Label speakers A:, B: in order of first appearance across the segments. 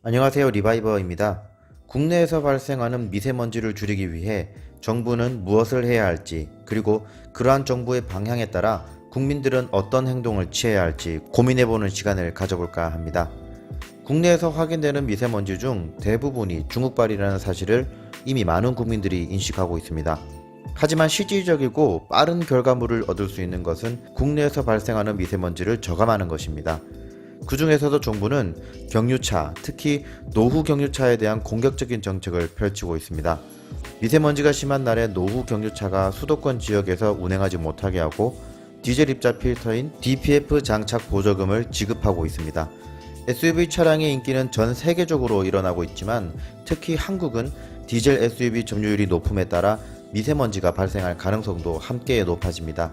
A: 안녕하세요. 리바이버입니다. 국내에서 발생하는 미세먼지를 줄이기 위해 정부는 무엇을 해야 할지, 그리고 그러한 정부의 방향에 따라 국민들은 어떤 행동을 취해야 할지 고민해보는 시간을 가져볼까 합니다. 국내에서 확인되는 미세먼지 중 대부분이 중국발이라는 사실을 이미 많은 국민들이 인식하고 있습니다. 하지만 실질적이고 빠른 결과물을 얻을 수 있는 것은 국내에서 발생하는 미세먼지를 저감하는 것입니다. 그 중에서도 정부는 경유차, 특히 노후 경유차에 대한 공격적인 정책을 펼치고 있습니다. 미세먼지가 심한 날에 노후 경유차가 수도권 지역에서 운행하지 못하게 하고 디젤 입자 필터인 DPF 장착 보조금을 지급하고 있습니다. SUV 차량의 인기는 전 세계적으로 일어나고 있지만 특히 한국은 디젤 SUV 점유율이 높음에 따라 미세먼지가 발생할 가능성도 함께 높아집니다.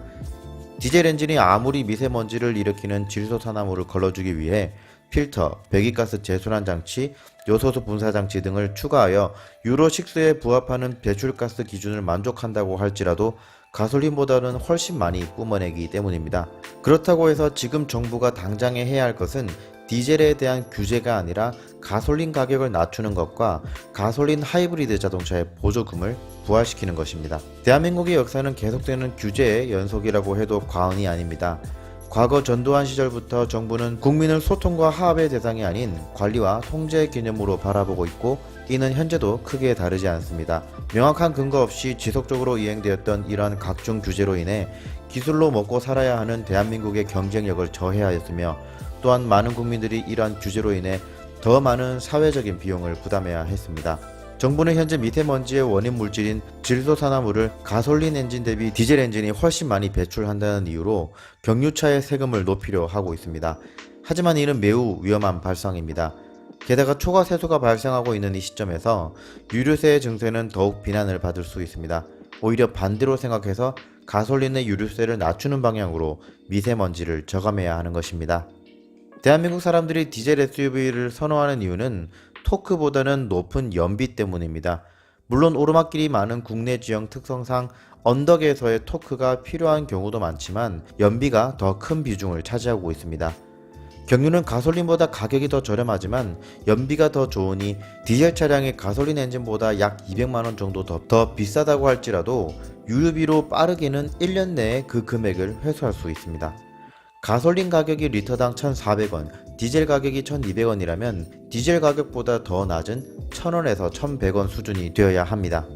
A: 디젤 엔진이 아무리 미세먼지를 일으키는 질소산화물을 걸러주기 위해 필터, 배기가스 재순환 장치, 요소수 분사 장치 등을 추가하여 유로6에 부합하는 배출가스 기준을 만족한다고 할지라도 가솔린보다는 훨씬 많이 뿜어내기 때문입니다. 그렇다고 해서 지금 정부가 당장에 해야 할 것은 디젤에 대한 규제가 아니라 가솔린 가격을 낮추는 것과 가솔린 하이브리드 자동차의 보조금을 부활시키는 것입니다. 대한민국의 역사는 계속되는 규제의 연속이라고 해도 과언이 아닙니다. 과거 전두환 시절부터 정부는 국민을 소통과 화합의 대상이 아닌 관리와 통제의 개념으로 바라보고 있고 이는 현재도 크게 다르지 않습니다. 명확한 근거 없이 지속적으로 이행되었던 이러한 각종 규제로 인해 기술로 먹고 살아야 하는 대한민국의 경쟁력을 저해하였으며 또한 많은 국민들이 이러한 규제로 인해 더 많은 사회적인 비용을 부담해야 했습니다. 정부는 현재 미세먼지의 원인 물질인 질소산화물을 가솔린 엔진 대비 디젤 엔진이 훨씬 많이 배출한다는 이유로 경유차의 세금을 높이려 하고 있습니다. 하지만 이는 매우 위험한 발상입니다. 게다가 초과 세수가 발생하고 있는 이 시점에서 유류세의 증세는 더욱 비난을 받을 수 있습니다. 오히려 반대로 생각해서 가솔린의 유류세를 낮추는 방향으로 미세먼지를 저감해야 하는 것입니다. 대한민국 사람들이 디젤 SUV를 선호하는 이유는 토크보다는 높은 연비 때문입니다. 물론 오르막길이 많은 국내 지형 특성상 언덕에서의 토크가 필요한 경우도 많지만 연비가 더 큰 비중을 차지하고 있습니다. 경유는 가솔린보다 가격이 더 저렴하지만 연비가 더 좋으니 디젤 차량의 가솔린 엔진보다 약 200만원 정도 더 비싸다고 할지라도 유류비로 빠르게는 1년 내에 그 금액을 회수할 수 있습니다. 가솔린 가격이 리터당 1,400원, 디젤 가격이 1,200원이라면 디젤 가격보다 더 낮은 1,000원에서 1,100원 수준이 되어야 합니다.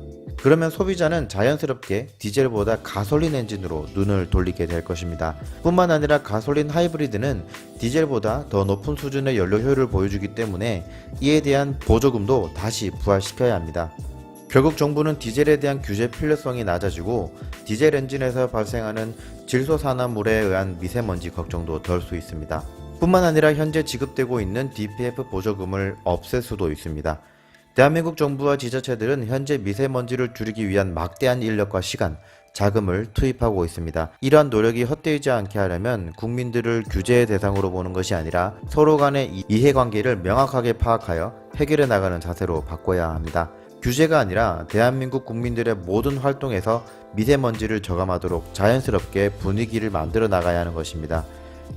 A: 그러면 소비자는 자연스럽게 디젤보다 가솔린 엔진으로 눈을 돌리게 될 것입니다. 뿐만 아니라 가솔린 하이브리드는 디젤보다 더 높은 수준의 연료 효율을 보여주기 때문에 이에 대한 보조금도 다시 부활시켜야 합니다. 결국 정부는 디젤에 대한 규제 필요성이 낮아지고 디젤 엔진에서 발생하는 질소산화물에 의한 미세먼지 걱정도 덜 수 있습니다. 뿐만 아니라 현재 지급되고 있는 DPF 보조금을 없앨 수도 있습니다. 대한민국 정부와 지자체들은 현재 미세먼지를 줄이기 위한 막대한 인력과 시간, 자금을 투입하고 있습니다. 이러한 노력이 헛되지 않게 하려면 국민들을 규제의 대상으로 보는 것이 아니라 서로 간의 이해관계를 명확하게 파악하여 해결해 나가는 자세로 바꿔야 합니다. 규제가 아니라 대한민국 국민들의 모든 활동에서 미세먼지를 저감하도록 자연스럽게 분위기를 만들어 나가야 하는 것입니다.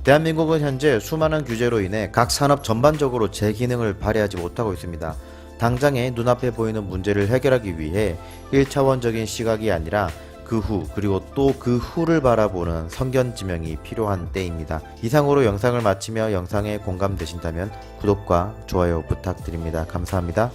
A: 대한민국은 현재 수많은 규제로 인해 각 산업 전반적으로 제 기능을 발휘하지 못하고 있습니다. 당장의 눈앞에 보이는 문제를 해결하기 위해 1차원적인 시각이 아니라 그 후 그리고 또 그 후를 바라보는 성견지명이 필요한 때입니다. 이상으로 영상을 마치며 영상에 공감되신다면 구독과 좋아요 부탁드립니다. 감사합니다.